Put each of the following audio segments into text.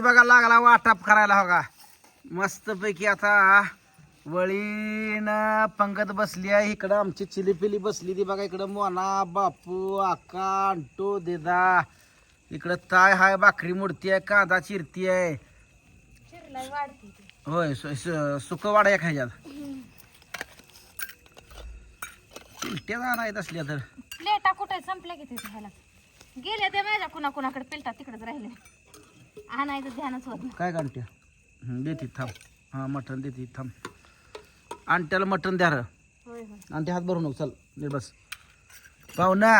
बघा लागला वाटप करायला हो का मस्त पैकी आता वळीन पंगत बसली आहे. इकडं आमची चिलीपिली बसली ती बघा. इकडं मोना बापू आका अंटो देदा. इकडं ताय हाय भाकरी मूर्ती आहे कांदा चिरती आहे. होय सुक वाडा या ह्याच्यात चिलट्या नाही असल्या तर प्लेटा कुठे संपल्या किती ह्याला गेले ते माझ्या कुणाकडे पिलटा तिकडेच राहिले आणायचं ध्यानच होत काय कांट्या देते थांब. हा मटण देते थांब. आणि त्याला मटण द्या आणि ते हात भरून नको. चल नीट बस. पाहुणा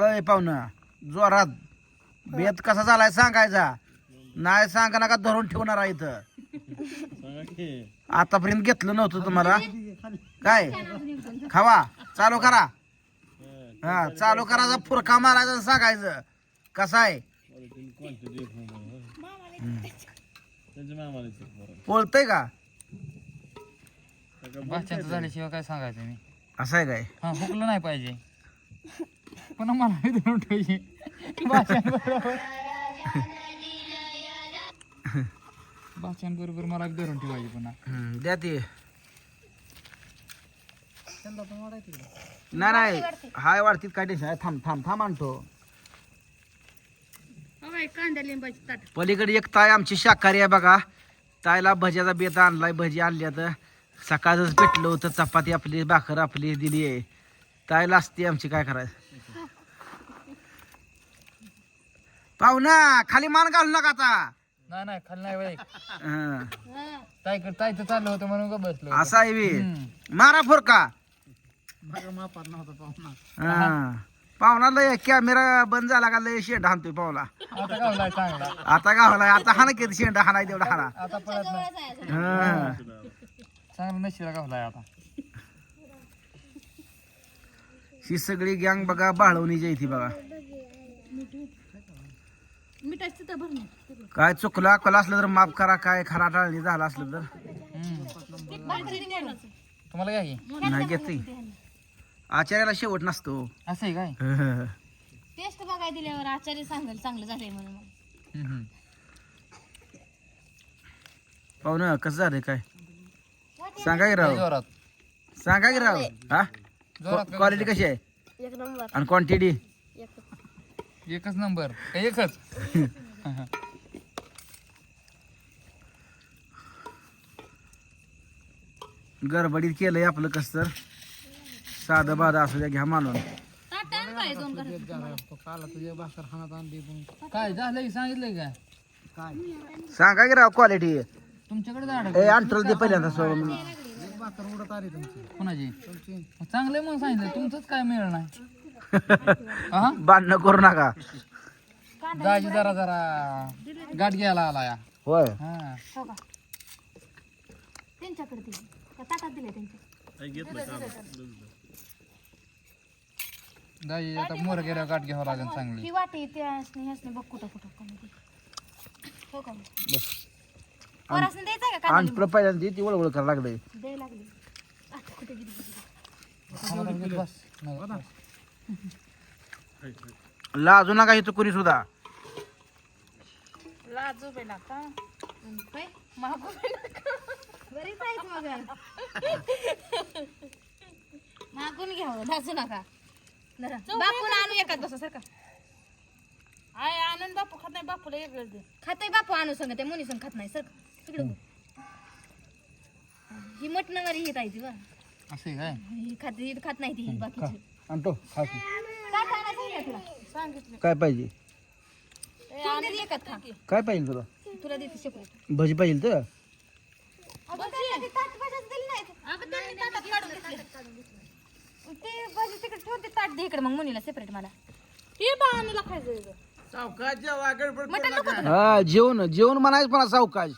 अय पाहुणा जोरात बेत कसा झालाय सांगायचा नाही. सांगा नका धरून ठेवणार आहे इथं. आतापर्यंत घेतलं नव्हतं तुम्हाला काय खावा चालू करा. हा चालू करायचा फुरका मारायचा सांगायचं कसं आहे. बोलतय का बादशाह झाल्याशिवाय काय सांगायचं मी. असं आहे काय. हा हुकलं नाही पाहिजे पुन्हा मला धरून ठेवायची बादशांबरोबर मला धरून ठेवायची पुन्हा. द्या ते नाही हाय वाढतीत काय टेन्शन आहे. थांब थांब थांब आणतो. कांदा लिंबाची ताट पलीकडे एक ताय आमची शाकाहारी आहे बघा. तायला भज्याचा बेत आणलाय. भजी आणल्या तर सकाळच पेटलं होतं. चपाती आपली भाकर आपली दिली आहे. तायला असते आमची काय करायचं. पाहुणा खाली मान घालू नका आता. नाही नाही खाली नाही बाई हं. तायचं चाललं होतं म्हणून का बसलो. असा आहे बे. मारा फुरका. पाहुणा लय कॅमेरा बंद झाला का लय शेंडा हाणतोय पाहुणा. आता गावलाय चांगला. आता गावलाय आता हाना किती शेंडा हाणाय तेवढा हाना. आता पळत नाही हं. चांगलं नशिला गावलाय आता. ही सगळी गँग बघा बाळवणीची आहे ती बघा. मिठाची तर भरणे काय चुकलं अकल असलं तर माफ करा. काय खरा टाळणी झाला असलं तर तुम्हाला काय नाही घेत. आचार्याला शेवट नसतो. असं आहे काय. टेस्ट बघाय दिल्यावर आचार्य सांगेल चांगलं झालंय म्हणून. पाहुणं कसं झालंय काय सांगा की राव. जोरात सांगा की राव. हा जोरात क्वालिटी कशी आहे एक नंबर आणि क्वांटिटी एकच नंबर काय एकच. गडबडीत केलंय आपलं कस तर साधं बाधं असू द्या घ्या मानून. काय झालंय सांगितलंय काय. सांगा की राव क्वालिटी. तुमच्याकडे झाड ए अंटल दे पहिल्यांदा कुणाची चांगले म्हणून सांगितलं तुमचंच काय मिळणार नाही. भांडणं करू नका. दाजी जरा जरा गाठ घ्यायला आला या. होय हा हो का त्यांच्याकडे दिले त्या ताटात दिले त्यांच्या दाजी आता मोर गेल्या गाठ घ्यावं लागेल चांगली. ही वाटी ते ह्यासने बघ कुठं कुठं कमी हो का पोरासने द्यायचं का अंटल पहिल्यांदा ती वळवळ करायला लागलंय. द्याय लागली आता कुठे गेली बस नाही, बस. लाजू नका इथं कुणी सुद्धा. लाजू बेला का मागू बरीच आहेत मग मागून घ्यावं लाजू नका. बापून आणू एकाच बसा सारखा. आय आनंद बापू खात नाही. बापूला वेगळंच दे. खाते बापू आणू सांग त्या मुनी संग खात नाही सर तिकडे ही मटणावारी ही ताई ती बा असं आहे काय. ही खात नाही ती बाकीची आणतो खा की. काय खायला सांगितलं तुला सांगितलं काय पाहिजे आनंद एकाच खा काय पाहिजे तुला. तुला देते सेपरेट भजी पाहिजे तर ते भाजी तिकडे ठेवते ताट दे इकडे मग मुनीला सेपरेट मला ते बाळाला खायचं मटण नको तुला? हा जेवण जेवण म्हणायचं पण सावकाश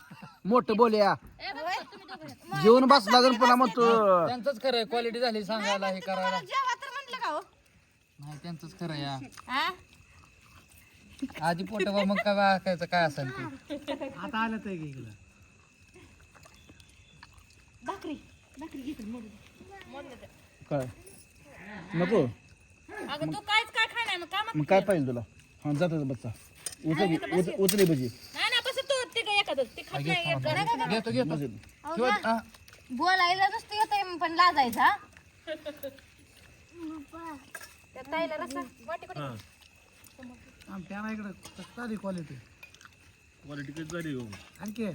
मोठं बोलया. जेवण बसला तर पुन्हा म्हणतो त्यांचंच खरं आहे. क्वालिटी झाली सांगायला हे करायला जेवा तर म्हटलं का हो नाही त्यांचंच खरं या. हा? आधी पोटभर मग काय वाकायचं काय असेल ते. भाकरी भाकरी घेतो मोडू दे. काय नको अगं तू काहीच काय खाणार मग का मग काय पाहिजे तुला. हा जातो बच्चा उचली भजी. नाही ना बस तू ते खात नाही एक जण. घेतो घेतो अहो, ठेव, घ्या. हा. बोलायला नुसतं येतंय पण लाजायचा. त्या ताईला रस्सा वाटी कुठे? आमच्या ना इकडं साधी क्वालिटी आणखी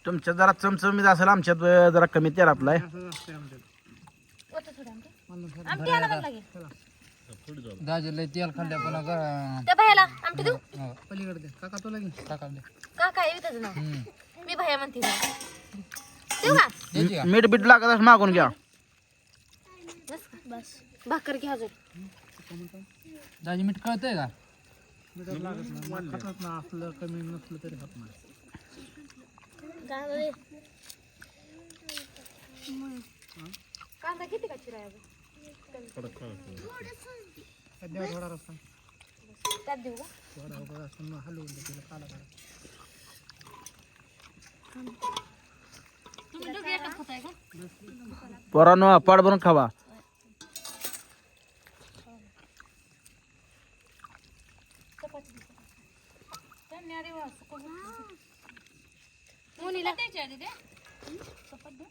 तुमच्यात जरा चमचमीत असेल, आमच्यात जरा कमी तेलातला आहे. ओतं थोडं आमटी आणा मला लागेल. दाजीला तेल खाल्ल्या पुन्हा त्या बायाला आमटी देऊ. पलीकडे दे काका तुला घे काका दे का काय विचारचं नाव मी भया म्हणते ना. देऊ का? द्यायची का? मीठ बीठ लागत असं मागून घ्या. बस का? बस भाकर घ्या अजून. दाजी मीठ कळतंय का खातात ना असलं कमी नसलं तरी खात नाही. कांदा किती का चिराय सध्या थोडा रस्ता त्यात देऊ का? थोडा उभा असताना हलवून दे तिला काला करा. तुम्ही दोघे एकच खाताय का? पोरांनो पाड भरून खावा. मुनीला द्यायची आधी ते चपाती दे.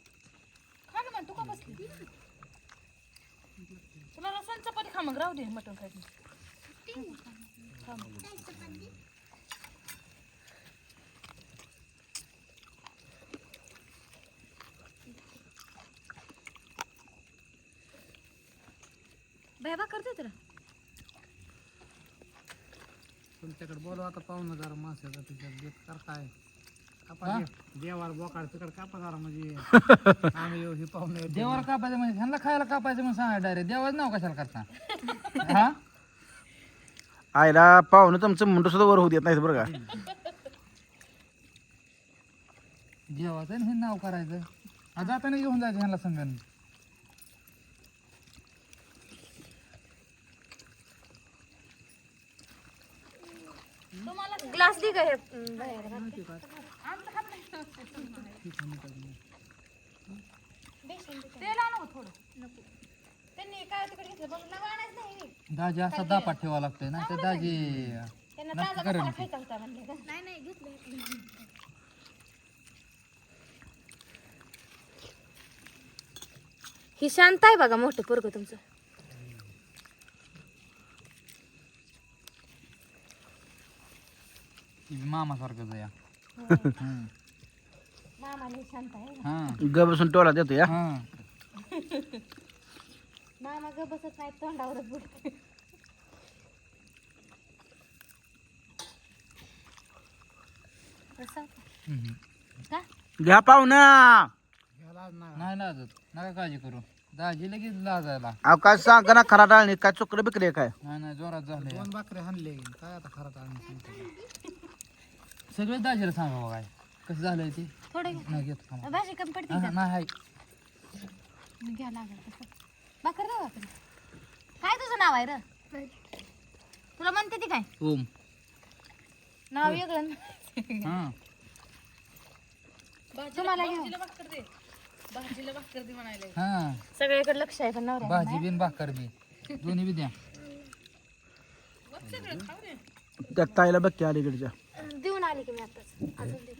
खा ना मग तू का बसली? तुला रसन चपाती खा मग राहू दे मटण खायचं. खा मग. बाबा करते तुला तुमच्याकडे बोलवा आता पाहुणं जरा माणसाचा तिच्यात देत करताय कापा देवार बोकाड तिकडे कापा जरा म्हणजे आम्ही येऊ ही पाहुणे येतो. देवाला कापायचं म्हणजे ह्यांना खायला कापायचं म्हणून सांगा डायरेक्ट देवाचं नाव कशाला करता हा आईला पाहुणं तुमचं मुंड सुद्धा वर होऊ देत नाही बरं का. देवाचं आणि हे नाव करायचं आ, जाताना घेऊन जायचं ह्यांना संघाने ग्लास दे का हे तेल आणू थोडं. नको त्यांनी काय तिकडे घेतलं बघ नवं आणायचं नाही. दाजी असा दापात ठेवा लागतोय ना तर दाजी त्यांना नक्की ताजा करेल मसाला की. खायचा होता म्हणले का? नाही नाही घेतलं. ही शांत आहे बघा मोठं पोरग तुमचं. मामासारखंच या मामाने शांत आहे. हा ग बसून टोला देतो या. हा मामा ग बसत नाही तोंडावरच बोलते. असं हम्म. का? घ्या पाहुणा. घ्यायला नाही नाही लाजत नका काळजी करू दाजी लगेच लाजायला अहो काय सांगा ना खरा डाळणी काय चुकलं बिकले काय. नाही नाही जोरात झाले दोन बाकरे हाणले काय आता खरं आम्ही सांगतो. सगळे दाजीला सांगा बघा काय कसं झालंय ते थोडं घ्या. नाही घेत थांबा. भाजी कमी पडते हा, का? नाही हाय. घ्या लागल तसं. भाकर द्या भाकर. काय तुझं नाव आहे र? तुला म्हणते ती काय ओम नाव वेगळं ना. हा तुम्हाला घेऊ हा सगळ्याकडे लक्ष आहे पण नवरा भाजी बिन भाकर बी दोन्ही बी द्या त्या ताईला बघ की अलीकडच्या. देऊन आली की मी आताच अजून दे.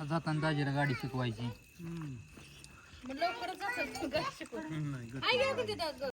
जाताना दाजीला गाडी शिकवायची हम्म. लवकरच